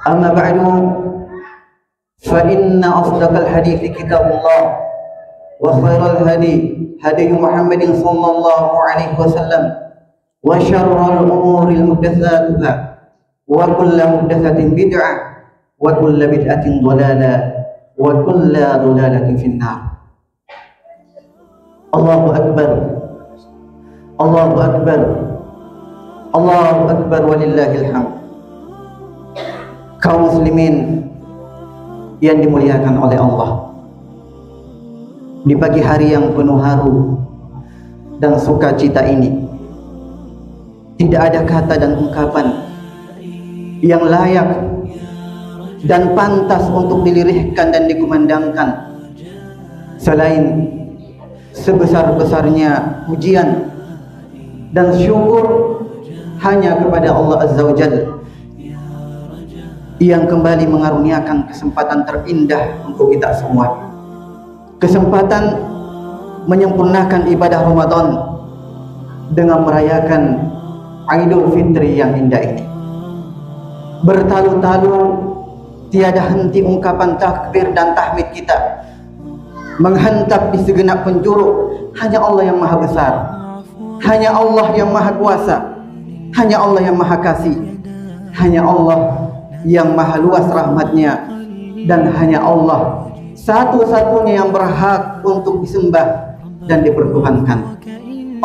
أما بعد فإن أصدق الحديث كتاب الله وخير الهدي هدي محمد صلى الله عليه وسلم وشر الأمور محدثاتها وكل محدثة بدعة وكل بدعة ضلالة وكل ضلالة في النار. الله أكبر الله أكبر الله أكبر ولله الحمد. Kaum muslimin yang dimuliakan oleh Allah, di pagi hari yang penuh haru dan sukacita ini, tidak ada kata dan ungkapan yang layak dan pantas untuk dilirihkan dan dikumandangkan selain sebesar-besarnya pujian dan syukur hanya kepada Allah Azza wa Jalla yang kembali mengaruniakan kesempatan terindah untuk kita semua, kesempatan menyempurnakan ibadah Ramadan dengan merayakan Idul Fitri yang indah ini. Bertalu-talu tiada henti ungkapan takbir dan tahmid kita menghantam di segenap penjuru. Hanya Allah yang maha besar, hanya Allah yang maha kuasa, hanya Allah yang maha kasih, hanya Allah yang maha luas rahmatnya, dan hanya Allah satu-satunya yang berhak untuk disembah dan dipertuhankan.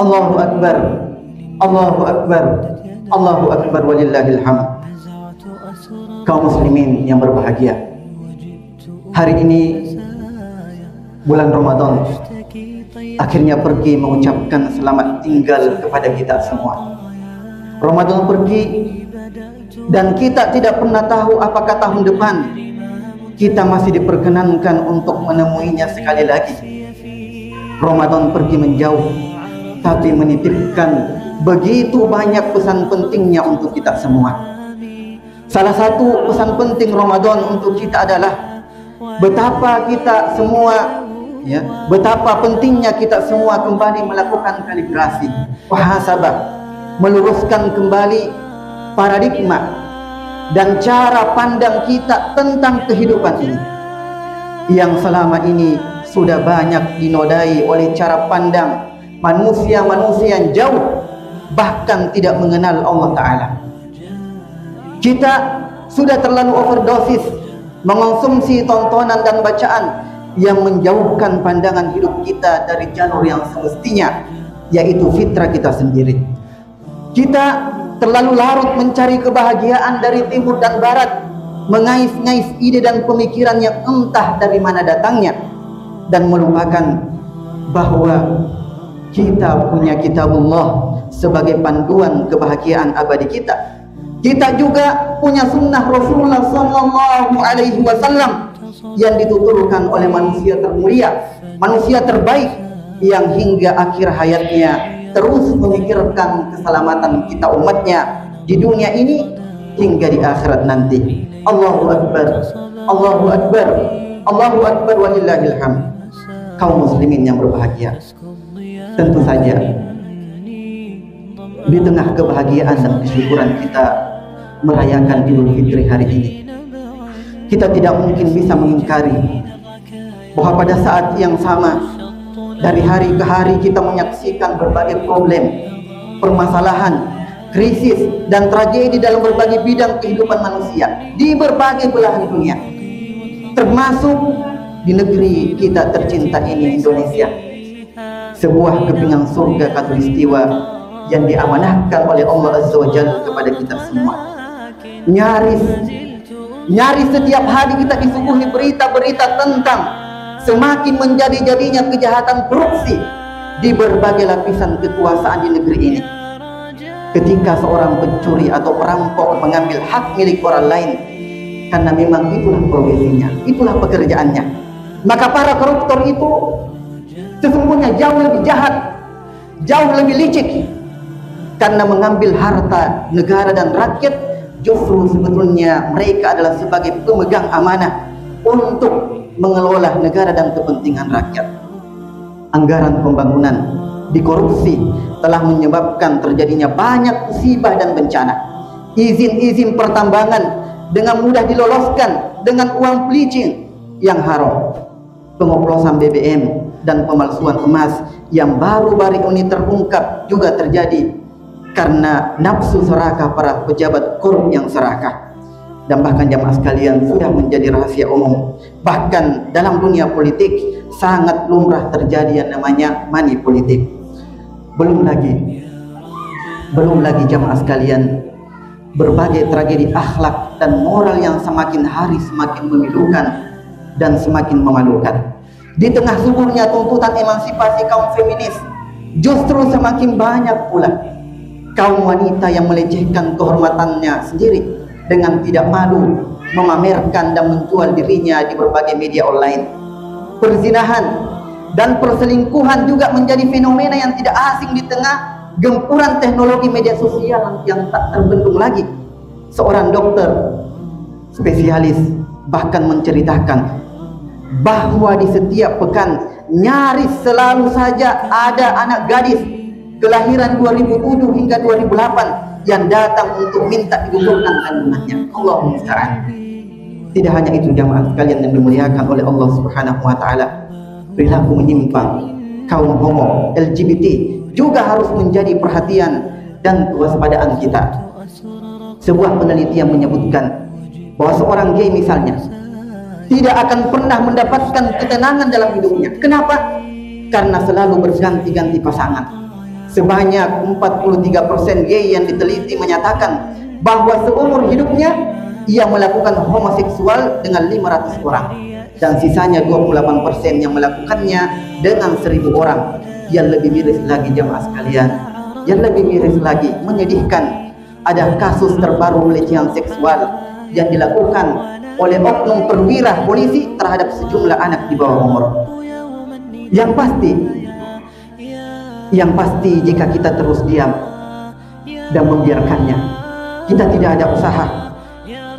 Allahu Akbar Allahu Akbar Allahu Akbar walillahil hamd. Kaum muslimin yang berbahagia, hari ini bulan Ramadan akhirnya pergi mengucapkan selamat tinggal kepada kita semua. Ramadan pergi dan kita tidak pernah tahu apakah tahun depan kita masih diperkenankan untuk menemuinya sekali lagi. Ramadan pergi menjauh, tapi menitipkan begitu banyak pesan pentingnya untuk kita semua. Salah satu pesan penting Ramadan untuk kita adalah betapa kita semua, betapa pentingnya kita semua kembali melakukan kalibrasi, muhasabah, meluruskan kembali paradigma dan cara pandang kita tentang kehidupan ini yang selama ini sudah banyak dinodai oleh cara pandang manusia-manusia yang jauh, bahkan tidak mengenal Allah Ta'ala. Kita sudah terlalu overdosis mengonsumsi tontonan dan bacaan yang menjauhkan pandangan hidup kita dari jalur yang semestinya, yaitu fitrah kita sendiri. Kita terlalu larut mencari kebahagiaan dari timur dan barat, mengais-ngais ide dan pemikiran yang entah dari mana datangnya, dan melupakan bahwa kita punya kitabullah sebagai panduan kebahagiaan abadi kita. Kita juga punya sunnah Rasulullah Sallallahu Alaihi Wasallam yang dituturkan oleh manusia termulia, manusia terbaik, yang hingga akhir hayatnya terus memikirkan keselamatan kita umatnya di dunia ini hingga di akhirat nanti. Allahu Akbar Allahu Akbar Allahu Akbar walillahil hamd. Kaum muslimin yang berbahagia, tentu saja di tengah kebahagiaan dan kesyukuran kita merayakan Idul Fitri hari ini, kita tidak mungkin bisa mengingkari bahwa pada saat yang sama, dari hari ke hari kita menyaksikan berbagai problem, permasalahan, krisis, dan tragedi dalam berbagai bidang kehidupan manusia di berbagai belahan dunia, termasuk di negeri kita tercinta ini, Indonesia, sebuah kepingan surga khatulistiwa yang diamanahkan oleh Allah Azza wa Jalla kepada kita semua. Nyaris setiap hari kita disuguhi berita-berita tentang semakin menjadi-jadinya kejahatan korupsi di berbagai lapisan kekuasaan di negeri ini. Ketika seorang pencuri atau perampok mengambil hak milik orang lain, karena memang itulah profesinya, itulah pekerjaannya, maka para koruptor itu sesungguhnya jauh lebih jahat, jauh lebih licik, karena mengambil harta negara dan rakyat. Justru sebetulnya mereka adalah sebagai pemegang amanah untuk mengelola negara dan kepentingan rakyat. Anggaran pembangunan dikorupsi telah menyebabkan terjadinya banyak musibah dan bencana. Izin-izin pertambangan dengan mudah diloloskan dengan uang pelicin yang haram. Pengoplosan BBM dan pemalsuan emas yang baru-baru ini terungkap juga terjadi karena nafsu serakah para pejabat korup yang serakah. Dan bahkan jamaah sekalian, sudah menjadi rahasia umum, bahkan dalam dunia politik sangat lumrah terjadi yang namanya money politik. Belum lagi jamaah sekalian, berbagai tragedi akhlak dan moral yang semakin hari semakin memilukan dan semakin memalukan. Di tengah suburnya tuntutan emansipasi kaum feminis, justru semakin banyak pula kaum wanita yang melecehkan kehormatannya sendiri dengan tidak malu memamerkan dan menjual dirinya di berbagai media online. Perzinahan dan perselingkuhan juga menjadi fenomena yang tidak asing di tengah gempuran teknologi media sosial yang tak terbendung lagi. Seorang dokter spesialis bahkan menceritakan bahwa di setiap pekan nyaris selalu saja ada anak gadis kelahiran 2007 hingga 2008 yang datang untuk minta digugurkan kandungannya. Allahu musta'an. Tidak hanya itu jamaah sekalian yang dimuliakan oleh Allah Subhanahu wa taala, perilaku menyimpang kaum homo LGBT juga harus menjadi perhatian dan kewaspadaan kita. Sebuah penelitian menyebutkan bahwa seorang gay misalnya tidak akan pernah mendapatkan ketenangan dalam hidupnya. Kenapa? Karena selalu berganti-ganti pasangan. Sebanyak 43% gay yang diteliti menyatakan bahwa seumur hidupnya ia melakukan homoseksual dengan 500 orang, dan sisanya 28% yang melakukannya dengan 1000 orang. Yang lebih miris lagi jamaah sekalian, yang lebih miris lagi, menyedihkan, ada kasus terbaru pelecehan seksual yang dilakukan oleh oknum perwira polisi terhadap sejumlah anak di bawah umur. Yang pasti jika kita terus diam dan membiarkannya, kita tidak ada usaha,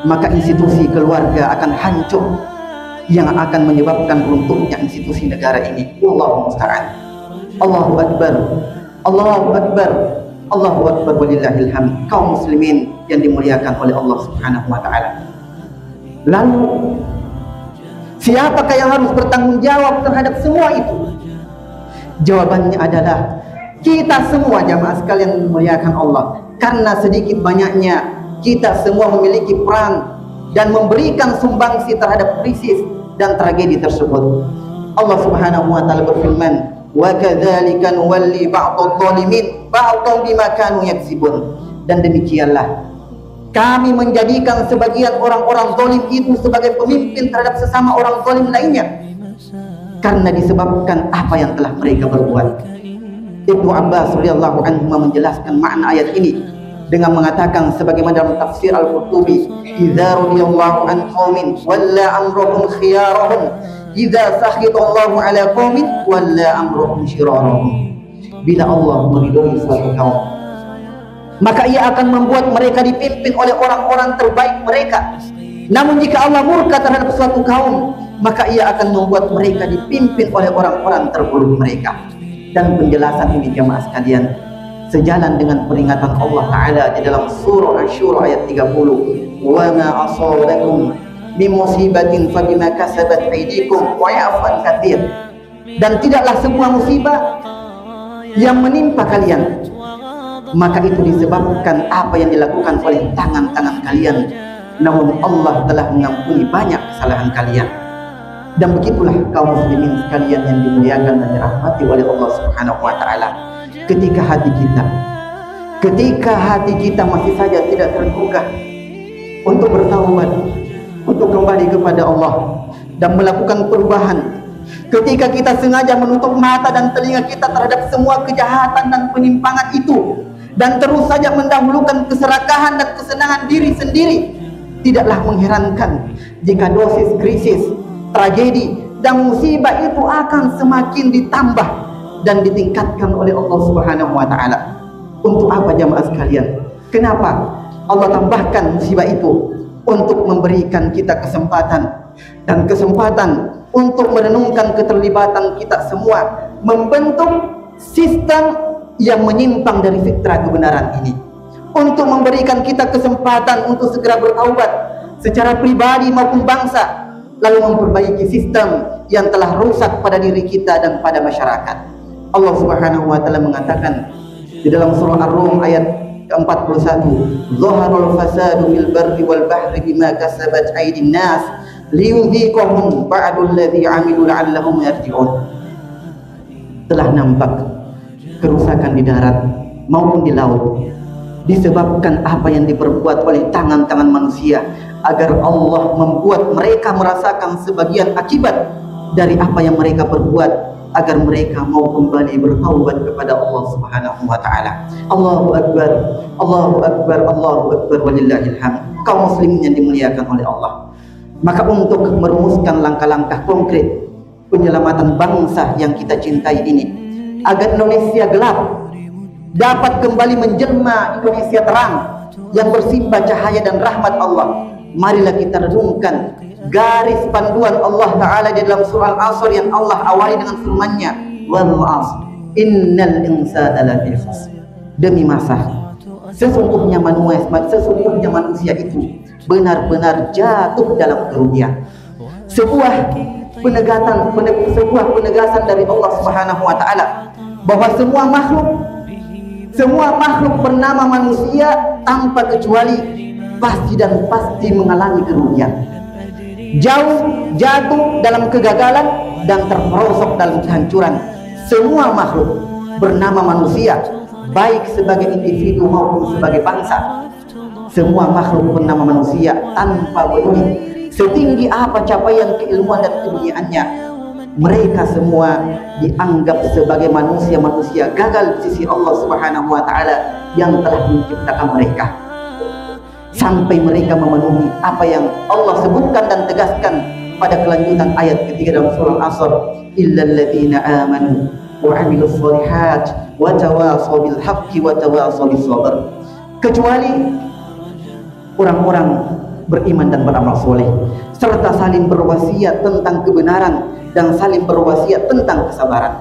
maka institusi keluarga akan hancur, yang akan menyebabkan runtuhnya institusi negara ini. Allahu musta'an. Allahu akbar, Allahu akbar, Allahu akbar walillahil hamd. Kaum muslimin yang dimuliakan oleh Allah Subhanahu wa taala. Lalu siapakah yang harus bertanggung jawab terhadap semua itu? Jawabannya adalah kita semua jamaah sekalian dimuliakan Allah. Karena sedikit banyaknya kita semua memiliki peran dan memberikan sumbangsi terhadap krisis dan tragedi tersebut. Allah Subhanahu wa taala berfirman, "Wa kadzalika nuwalli ba'dadh dhalimin ba'dhan bima kanu yaksibun." Dan demikianlah kami menjadikan sebagian orang-orang zalim itu sebagai pemimpin terhadap sesama orang zalim lainnya karena disebabkan apa yang telah mereka berbuat. Ibnu Abbas radhiyallahu anhu menjelaskan makna ayat ini dengan mengatakan sebagaimana dalam tafsir Al-Qurtubi, "Idza radiyallahu an qaumin walla amruhum khiyarahum, idza sakhitallahu ala qaumin walla amruhum shirarahum." Bila Allah meridhai suatu kaum, maka ia akan membuat mereka dipimpin oleh orang-orang terbaik mereka. Namun jika Allah murka terhadap suatu kaum, maka ia akan membuat mereka dipimpin oleh orang-orang terburuk mereka. Dan penjelasan ini jamaah sekalian sejalan dengan peringatan Allah Ta'ala di dalam surah Asy-Syura ayat 30, "Wa ma asabakum min musibatin fabima kasabat aydikum wa ya'fu an katsir." Dan tidaklah semua musibah yang menimpa kalian, maka itu disebabkan apa yang dilakukan oleh tangan-tangan kalian, namun Allah telah mengampuni banyak kesalahan kalian. Dan begitulah kaum muslimin sekalian yang dimuliakan dan dirahmati oleh Allah Subhanahu wa taala, ketika hati kita masih saja tidak tergugah untuk bertaubat, untuk kembali kepada Allah dan melakukan perubahan, ketika kita sengaja menutup mata dan telinga kita terhadap semua kejahatan dan penyimpangan itu, dan terus saja mendahulukan keserakahan dan kesenangan diri sendiri, tidaklah mengherankan jika dosis krisis, tragedi dan musibah itu akan semakin ditambah dan ditingkatkan oleh Allah Subhanahu wa taala. Untuk apa jamaah sekalian? Kenapa Allah tambahkan musibah itu? Untuk memberikan kita kesempatan untuk merenungkan keterlibatan kita semua membentuk sistem yang menyimpang dari fitrah kebenaran ini, untuk memberikan kita kesempatan untuk segera bertaubat secara pribadi maupun bangsa, lalu memperbaiki sistem yang telah rusak pada diri kita dan pada masyarakat. Allah Subhanahu wa taala mengatakan di dalam surah Ar-Rum ayat ke-41, "Zaharul fasadu fil barri wal bahri bima kasabat aydin nas liyudhiqahum ba'dul ladzi 'amilu la'allahum yarji'un." Telah nampak kerusakan di darat maupun di laut disebabkan apa yang diperbuat oleh tangan-tangan manusia, agar Allah membuat mereka merasakan sebagian akibat dari apa yang mereka perbuat, agar mereka mau kembali bertaubat kepada Allah Subhanahu wa taala. Allahu akbar, Allahu akbar, Allahu akbar, walillahil hamd. Kaum muslimin yang dimuliakan oleh Allah. Maka untuk merumuskan langkah-langkah konkret penyelamatan bangsa yang kita cintai ini, agar Indonesia gelap dapat kembali menjelma Indonesia terang yang bersimbah cahaya dan rahmat Allah, marilah kita renungkan garis panduan Allah Ta'ala di dalam surah Al-Asr yang Allah awali dengan firman-Nya, wal 'ashr innal insana lafi khusr. Demi masa, sesungguhnya manusia itu benar-benar jatuh dalam kerugian. Sebuah penegasan dari Allah Subhanahu wa taala bahwa semua makhluk bernama manusia tanpa kecuali pasti mengalami kerugian. Jatuh dalam kegagalan dan terperosok dalam kehancuran. Semua makhluk bernama manusia, baik sebagai individu maupun sebagai bangsa. Semua makhluk bernama manusia tanpa peduli setinggi apa capaian keilmuan dan keduniaannya, mereka semua dianggap sebagai manusia-manusia gagal di sisi Allah Subhanahu wa taala yang telah menciptakan mereka, sampai mereka memenuhi apa yang Allah sebutkan dan tegaskan pada kelanjutan ayat ketiga dalam surah Al-Asr, illal ladzina amanu wa 'amilus shalihat wa tawashaw bil haqqi wa tawashaw bis sabr. Kecuali orang-orang beriman dan beramal soleh, serta saling berwasiat tentang kebenaran dan saling berwasiat tentang kesabaran.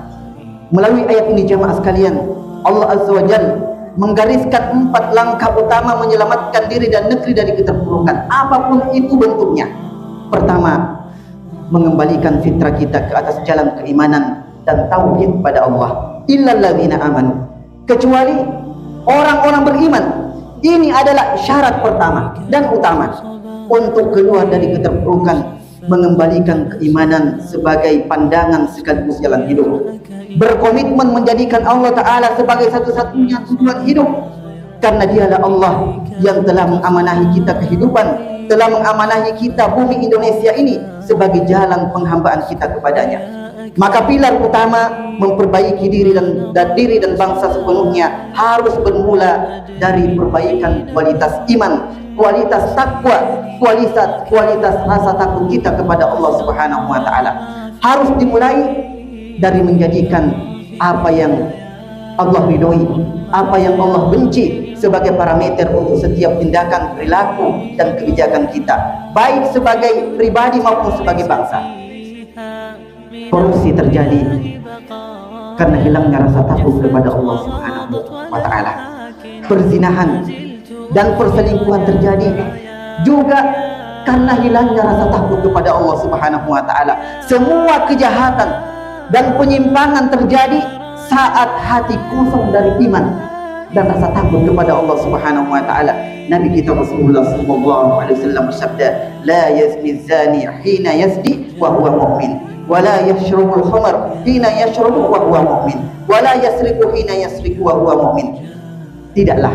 Melalui ayat ini jamaah sekalian, Allah Azza wa Jalla menggariskan 4 langkah utama menyelamatkan diri dan negeri dari keterpurukan, apapun itu bentuknya. Pertama, mengembalikan fitrah kita ke atas jalan keimanan dan tauhid pada Allah. Illal ladzina amanu, kecuali orang-orang beriman. Ini adalah syarat pertama dan utama untuk keluar dari keterpurukan, mengembalikan keimanan sebagai pandangan sekaligus jalan hidup, berkomitmen menjadikan Allah Ta'ala sebagai satu-satunya tujuan hidup, karena dialah Allah yang telah mengamanahi kita kehidupan, telah mengamanahi kita bumi Indonesia ini sebagai jalan penghambaan kita kepadanya. Maka pilar utama memperbaiki diri dan bangsa sepenuhnya harus bermula dari perbaikan kualitas iman, kualitas takwa, kualitas rasa takut kita kepada Allah Subhanahu wa taala. Harus dimulai dari menjadikan apa yang Allah ridhoi, apa yang Allah benci sebagai parameter untuk setiap tindakan, perilaku dan kebijakan kita, baik sebagai pribadi maupun sebagai bangsa. Korupsi terjadi karena hilangnya rasa takut kepada Allah Subhanahu wa taala. Perzinahan dan perselingkuhan terjadi juga karena hilangnya rasa takut kepada Allah Subhanahu wa taala. Semua kejahatan dan penyimpangan terjadi saat hati kosong dari iman dan rasa takut kepada Allah Subhanahu wa taala. Nabi kita Rasulullah sallallahu alaihi wasallam bersabda, "La yazni zani hina yazni wa huwa mu'min, wa la yashrabul khamr hina yashrabu wa huwa mu'min, wa la yasriqu hina yasriqu wa huwa mu'min." Tidaklah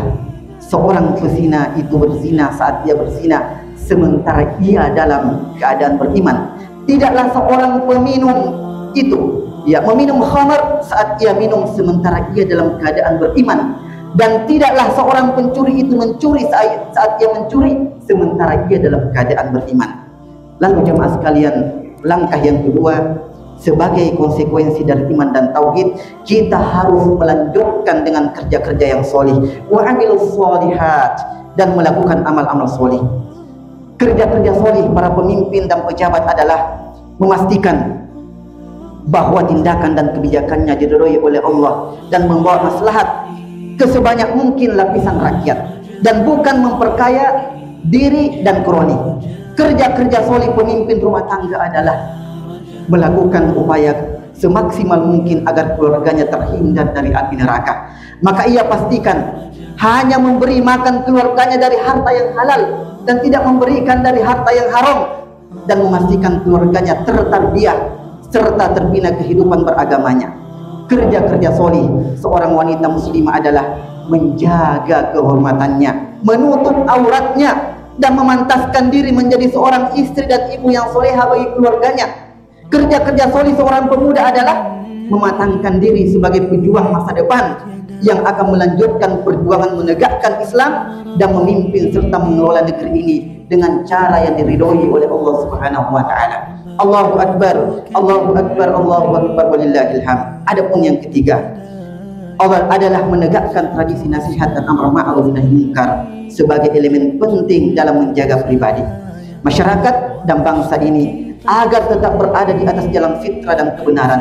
seorang pezina itu berzina saat dia berzina sementara ia dalam keadaan beriman. Tidaklah seorang peminum itu meminum khamr saat ia minum sementara ia dalam keadaan beriman. Dan tidaklah seorang pencuri itu mencuri saat ia mencuri sementara ia dalam keadaan beriman. Lalu jemaah sekalian, langkah yang kedua, sebagai konsekuensi dari iman dan tauhid, kita harus melanjutkan dengan kerja-kerja yang solih, wa amilus sholihat, dan melakukan amal-amal solih. Kerja-kerja solih para pemimpin dan pejabat adalah memastikan bahwa tindakan dan kebijakannya diridhoi oleh Allah dan membawa maslahat ke sebanyak mungkin lapisan rakyat dan bukan memperkaya diri dan kroni. Kerja-kerja solih pemimpin rumah tangga adalah melakukan upaya semaksimal mungkin agar keluarganya terhindar dari api neraka. Maka ia pastikan hanya memberi makan keluarganya dari harta yang halal dan tidak memberikan dari harta yang haram, dan memastikan keluarganya tertarbiyah serta terbina kehidupan beragamanya. Kerja-kerja solih seorang wanita muslimah adalah menjaga kehormatannya, menutup auratnya, dan memantaskan diri menjadi seorang istri dan ibu yang soleha bagi keluarganya. Kerja-kerja solih seorang pemuda adalah mematangkan diri sebagai pejuang masa depan yang akan melanjutkan perjuangan menegakkan Islam dan memimpin serta mengelola negeri ini dengan cara yang diridhoi oleh Allah Subhanahu wa taala. Allahu akbar, Allahu akbar, Allahu akbar, walillahil hamd. Adapun yang ketiga, Allah adalah menegakkan tradisi nasihat dan amar ma'ruf nahi munkar sebagai elemen penting dalam menjaga pribadi, masyarakat dan bangsa ini agar tetap berada di atas jalan fitrah dan kebenaran.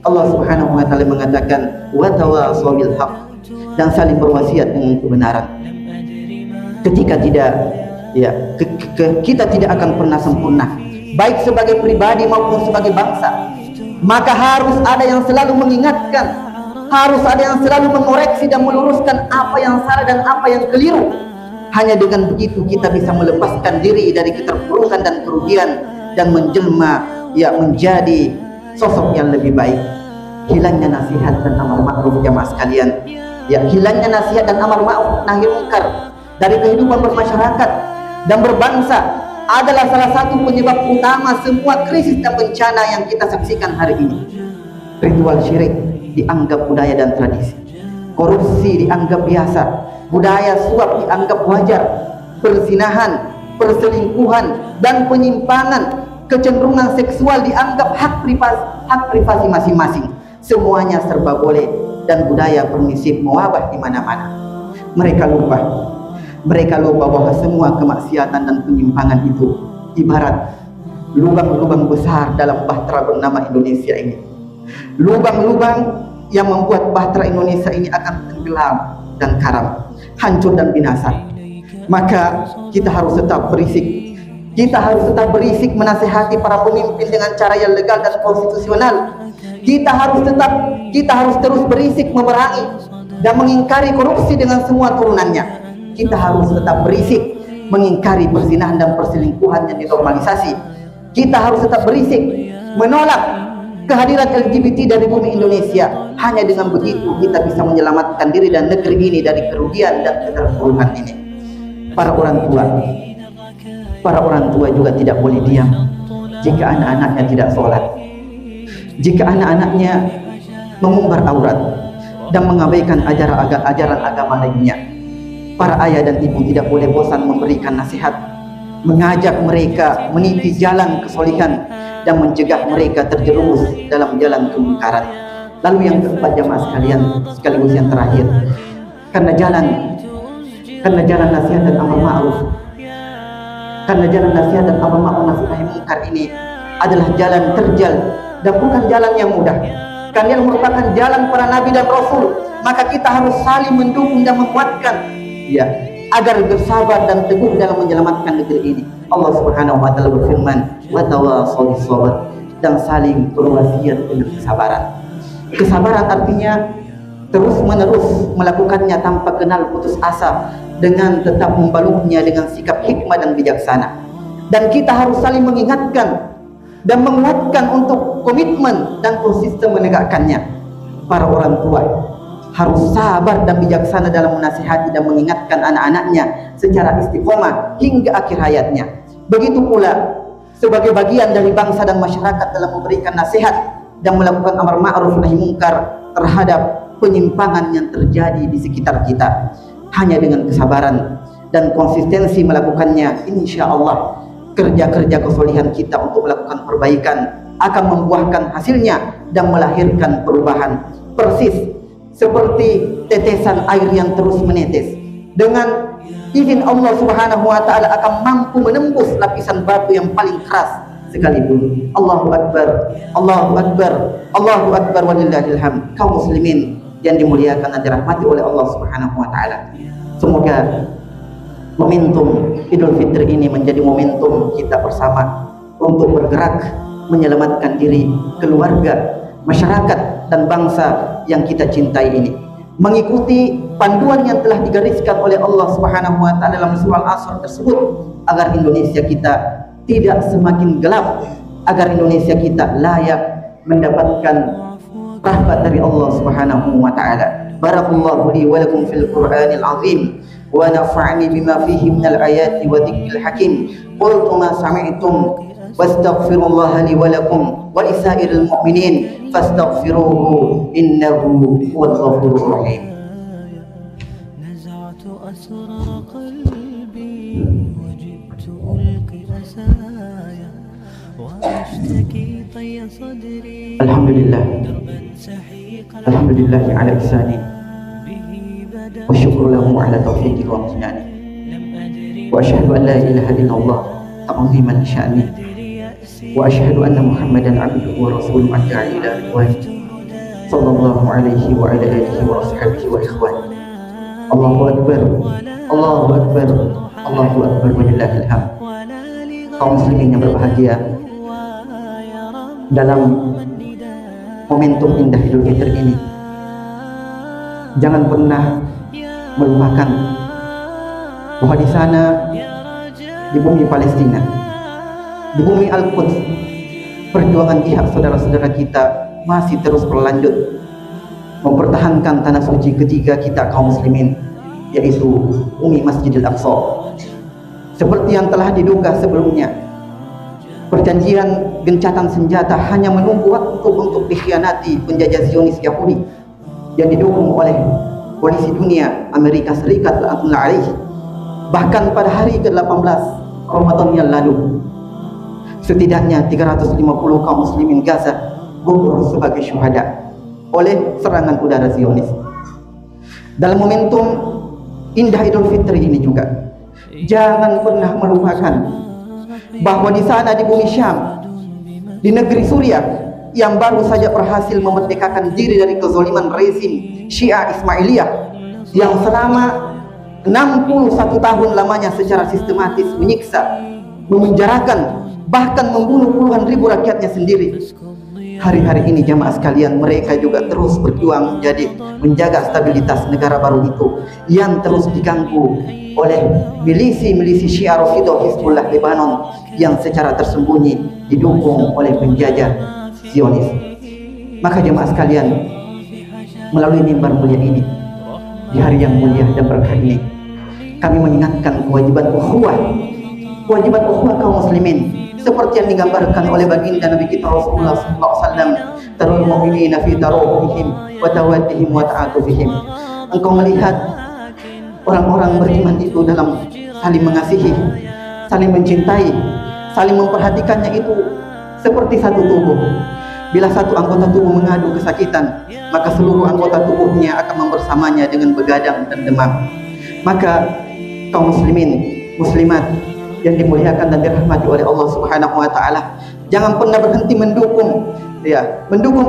Allah Subhanahu wa taala mengatakan wa tawassaw bil haqq, dan saling berwasiat dengan kebenaran. Ketika tidak kita tidak akan pernah sempurna, baik sebagai pribadi maupun sebagai bangsa. Maka harus ada yang selalu mengingatkan, harus ada yang selalu mengoreksi dan meluruskan apa yang salah dan apa yang keliru. Hanya dengan begitu kita bisa melepaskan diri dari keterpurukan dan kerugian dan menjelma menjadi sosok yang lebih baik. Hilangnya nasihat dan amar ma'ruf jamaah sekalian, hilangnya nasihat dan amar ma'ruf nahi munkar dari kehidupan bermasyarakat dan berbangsa adalah salah satu penyebab utama semua krisis dan bencana yang kita saksikan hari ini. Ritual syirik dianggap budaya dan tradisi, korupsi dianggap biasa, budaya suap dianggap wajar, perzinahan, perselingkuhan dan penyimpangan, kecenderungan seksual dianggap hak privasi masing-masing. Semuanya serba boleh dan budaya permisif mewabah di mana-mana. Mereka lupa bahwa semua kemaksiatan dan penyimpangan itu ibarat lubang-lubang besar dalam bahtera bernama Indonesia ini. Lubang-lubang yang membuat bahtera Indonesia ini akan tenggelam dan karam, hancur dan binasa. Maka kita harus tetap berisik. Kita harus tetap berisik menasihati para pemimpin dengan cara yang legal dan konstitusional. Kita harus terus berisik memerangi dan mengingkari korupsi dengan semua turunannya. Kita harus tetap berisik mengingkari perzinahan dan perselingkuhan yang dinormalisasi. Kita harus tetap berisik menolak kehadiran LGBT dari bumi Indonesia. Hanya dengan begitu kita bisa menyelamatkan diri dan negeri ini dari kerugian dan keterpurukan ini. Para orang tua juga tidak boleh diam jika anak-anaknya tidak sholat, jika anak-anaknya mengumbar aurat dan mengabaikan ajaran agama lainnya. Para ayah dan ibu tidak boleh bosan memberikan nasihat, mengajak mereka meniti jalan kesolihan dan mencegah mereka terjerumus dalam jalan kemungkaran. Lalu yang keempat jamaah sekalian, sekaligus yang terakhir, karena jalan nasihat dan amar ma'ruf, karena jalan nasihat dan amar ma'ruf nahi munkar ini adalah jalan terjal dan bukan jalan yang mudah, karena yang merupakan jalan para nabi dan rasul. Maka kita harus saling mendukung dan menguatkan agar bersabar dan teguh dalam menyelamatkan negeri ini. Allah Subhanahu wa taala berfirman wa tawassaw bis sabr, dan saling berwasiat dengan kesabaran. Kesabaran artinya terus menerus melakukannya tanpa kenal putus asa, dengan tetap membalutnya dengan sikap hikmah dan bijaksana. Dan kita harus saling mengingatkan dan menguatkan untuk komitmen dan konsisten menegakkannya. Para orang tua harus sabar dan bijaksana dalam menasihati dan mengingatkan anak-anaknya secara istiqomah hingga akhir hayatnya. Begitu pula sebagai bagian dari bangsa dan masyarakat dalam memberikan nasihat dan melakukan amar ma'ruf nahi munkar terhadap penyimpangan yang terjadi di sekitar kita. Hanya dengan kesabaran dan konsistensi melakukannya, insya Allah kerja-kerja kesolihan kita untuk melakukan perbaikan akan membuahkan hasilnya dan melahirkan perubahan, persis seperti tetesan air yang terus menetes. Dengan izin Allah Subhanahu wa taala akan mampu menembus lapisan batu yang paling keras sekalipun. Allahu akbar, Allahu akbar, Allahu akbar, walillahil hamd. Kaum muslimin yang dimuliakan dan dirahmati oleh Allah Subhanahu wa taala, semoga Momentum Idul Fitri ini menjadi momentum kita bersama untuk bergerak menyelamatkan diri, keluarga, masyarakat dan bangsa yang kita cintai ini, mengikuti panduan yang telah digariskan oleh Allah Subhanahu wa taala dalam surah Al-Asr tersebut, agar Indonesia kita tidak semakin gelap, agar Indonesia kita layak mendapatkan rahmat dari Allah Subhanahu wa taala. Barakallahu li wa lakum fil Qur'anil azim wa nafa'ani bima fihi minal ayati wa dzikril hakim. Qultu ma sami'tum wastaghfirullaha li wa lakum wa lisairil mu'minin fastaghfiruhu innahu huwal ghafurur rahim. Naz'atu asra qalbi wajibtu ulqi asaya wa ashtaki tayya sadri. Alhamdulillah, alhamdulillah ala ihsani wa syukur lahu ala taufiqi wa amtinani wa asyhadu an la ilaha illallah ta'ziman sya'ni wa asyhadu anna Muhammadan abduhu wa rasuluhu adda'i ila ridwan sallallahu alaihi wa ala alihi wa ashabihi wa ikhwan. Allahu akbar, Allahu akbar, Allahu akbar, walillahil hamd. Kaum muslimin yang berbahagia, dalam momentum indah Idul Fitri ini, jangan pernah melupakan bahwa di sana, di bumi Palestina, di bumi Al-Quds, perjuangan jihad saudara-saudara kita masih terus berlanjut mempertahankan tanah suci ketiga kita kaum muslimin, yaitu Bumi Masjidil Aqsa. Seperti yang telah diduga sebelumnya, perjanjian gencatan senjata hanya menunggu waktu untuk dikhianati penjajah Zionis Yahudi yang didukung oleh koalisi dunia Amerika Serikat la'natullah alaihi. Bahkan pada hari ke-18 Ramadan yang lalu, setidaknya 350 kaum muslimin Gaza gugur sebagai syuhada oleh serangan udara Zionis. Dalam momentum indah Idul Fitri ini juga, jangan pernah melupakan bahwa di sana, di bumi Syam, di negeri Suriah yang baru saja berhasil memerdekakan diri dari kezaliman rezim Syiah Ismailiyah yang selama 61 tahun lamanya secara sistematis menyiksa, memenjarakan, bahkan membunuh puluhan ribu rakyatnya sendiri. Hari-hari ini jamaah sekalian, mereka juga terus berjuang menjaga stabilitas negara baru itu yang terus diganggu oleh milisi-milisi Syiah Rafidhah Hizbullah Lebanon yang secara tersembunyi didukung oleh penjajah Zionis. Maka jemaah sekalian, melalui mimbar mulia ini, di hari yang mulia dan berkah ini, kami mengingatkan kewajiban ukhuwah kaum muslimin seperti yang digambarkan oleh baginda Nabi kita Rasulullah SAW. Tarul mu'minina fi tarawuhihim wa tawaddihim wa ta'atufihim. Engkau melihat orang-orang beriman itu dalam saling mengasihi, saling mencintai, saling memperhatikannya itu seperti satu tubuh. Bila satu anggota tubuh mengadu kesakitan, maka seluruh anggota tubuhnya akan membersamanya dengan begadang dan demam. Maka kaum muslimin, muslimat yang dimuliakan dan dirahmati oleh Allah Subhanahu wa taala, jangan pernah berhenti mendukung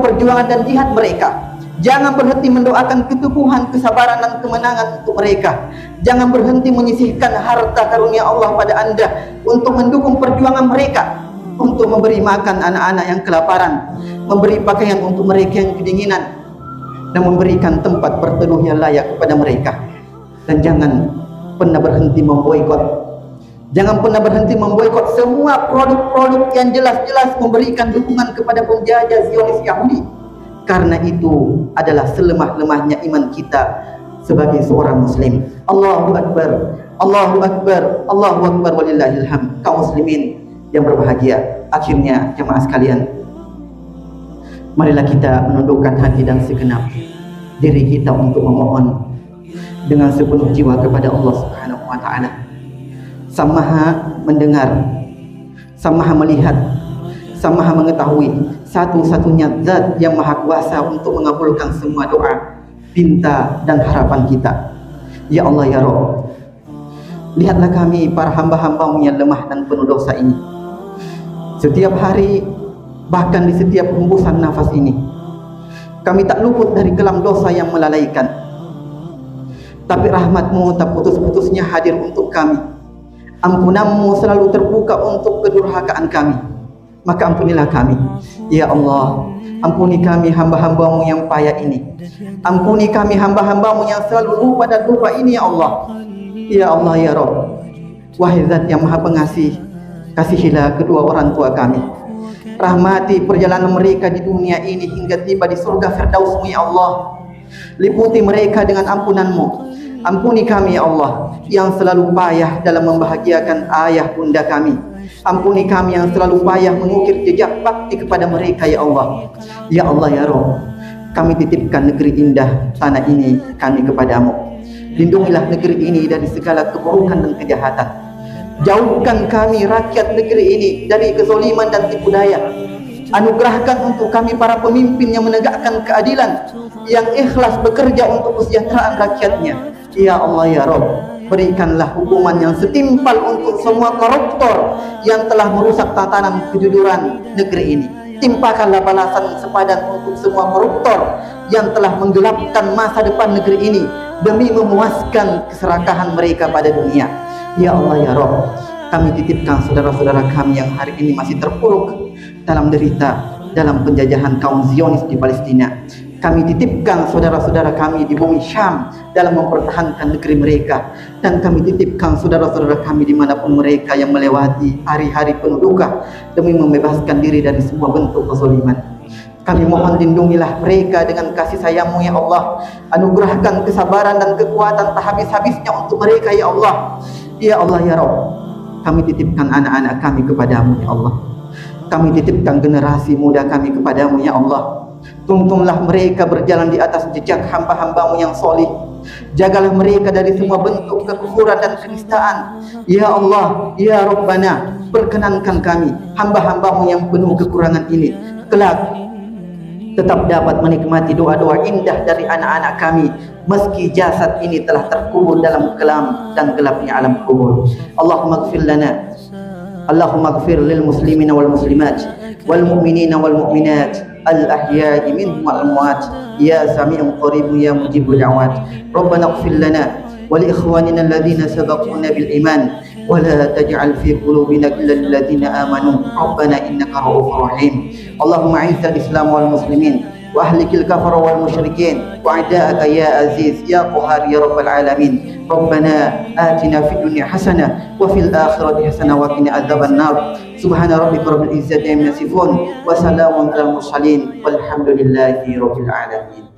perjuangan dan jihad mereka. Jangan berhenti mendoakan keteguhan, kesabaran dan kemenangan untuk mereka. Jangan berhenti menyisihkan harta karunia Allah pada Anda untuk mendukung perjuangan mereka, untuk memberi makan anak-anak yang kelaparan, memberi pakaian untuk mereka yang kedinginan, dan memberikan tempat berteduh yang layak kepada mereka. Dan jangan pernah berhenti memboikot. Jangan pernah berhenti memboikot semua produk-produk yang jelas-jelas memberikan dukungan kepada penjajah Zionis Yahudi. Karena itu adalah selemah-lemahnya iman kita sebagai seorang muslim. Allahu Akbar, Allahu Akbar, Allahu Akbar, walillahil hamd. Kaum muslimin yang berbahagia, akhirnya jemaah sekalian, marilah kita menundukkan hati dan segenap diri kita untuk memohon dengan sepenuh jiwa kepada Allah Subhanahu wa taala. Sang Maha mendengar, Sang Maha melihat, Sang Maha mengetahui, satu-satunya zat yang maha kuasa untuk mengabulkan semua doa, pinta dan harapan kita. Ya Allah ya Rabb, lihatlah kami para hamba-hambamu yang lemah dan penuh dosa ini. Setiap hari, bahkan di setiap hembusan nafas ini, kami tak luput dari kelam dosa yang melalaikan. tapi rahmat-Mu tak putus-putusnya hadir untuk kami. Ampunan-Mu selalu terbuka untuk kedurhakaan kami. Maka ampunilah kami, ya Allah. Ampuni kami hamba-hamba-Mu yang payah ini. Ampuni kami hamba-hamba-Mu yang selalu lupa dan lupa ini, ya Allah. Ya Allah, ya Rabb, wahai Zat yang Maha Pengasih, kasihilah kedua orang tua kami. Rahmati perjalanan mereka di dunia ini hingga tiba di surga Firdaus-Mu, ya Allah. Liputi mereka dengan ampunan-Mu. Ampuni kami, ya Allah, yang selalu payah dalam membahagiakan ayah bunda kami. Ampuni kami yang selalu payah mengukir jejak bakti kepada mereka, ya Allah. Ya Allah, ya Rabb, kami titipkan negeri indah tanah ini kami kepadamu. Lindungilah negeri ini dari segala keburukan dan kejahatan. Jauhkan kami rakyat negeri ini dari kezaliman dan tipu daya. Anugerahkan untuk kami para pemimpin yang menegakkan keadilan, yang ikhlas bekerja untuk kesejahteraan rakyatnya. Ya Allah, ya Rabb, berikanlah hukuman yang setimpal untuk semua koruptor yang telah merusak tatanan kejujuran negeri ini. Timpakanlah balasan sepadan untuk semua koruptor yang telah menggelapkan masa depan negeri ini demi memuaskan keserakahan mereka pada dunia. Ya Allah, ya Rabb, kami titipkan saudara-saudara kami yang hari ini masih terpuruk dalam derita dalam penjajahan kaum Zionis di Palestina. Kami titipkan saudara-saudara kami di bumi Syam dalam mempertahankan negeri mereka. Dan kami titipkan saudara-saudara kami dimanapun mereka yang melewati hari-hari penuh duka demi membebaskan diri dari semua bentuk kezaliman. Kami mohon lindungilah mereka dengan kasih sayang-Mu, ya Allah. Anugerahkan kesabaran dan kekuatan tak habis-habisnya untuk mereka, ya Allah. Ya Allah, ya Rabb, kami titipkan anak-anak kami kepadamu, ya Allah. Kami titipkan generasi muda kami kepadamu, ya Allah. Tuntunlah mereka berjalan di atas jejak hamba-hamba-Mu yang solih. Jagalah mereka dari semua bentuk kekufuran dan kenistaan. Ya Allah, ya Rabbana, perkenankan kami hamba-hamba-Mu yang penuh kekurangan ini kelak tetap dapat menikmati doa-doa indah dari anak-anak kami meski jasad ini telah terkubur dalam kelam dan gelapnya alam kubur. Allahumma ighfir lana, Allahumma ighfir lil muslimina wal muslimat wal mu'minina wal mu'minat al-ahya'i minhum wal amwat ya sami'un qaribun ya mujibul da'wat. Rabbana ighfir lana wa li ikhwanina alladhina sabaquna bil iman wa la taj'al fi qulubina ghillan lil ladzina amanu rabbana innaka ra'ufur rahim. Allahumma 'izzal islam wal muslimin wa ahlikil kafara wal musyrikin wa a'da'aka ya aziz ya qahhar ya rabbal alamin. Rabbana atina fid dunya hasanah wa fil akhirati hasanah wa qina adzaban nar. Subhana rabbika rabbil izzati amma yasifun wa salamun alal mursalin walhamdulillahi rabbil alamin.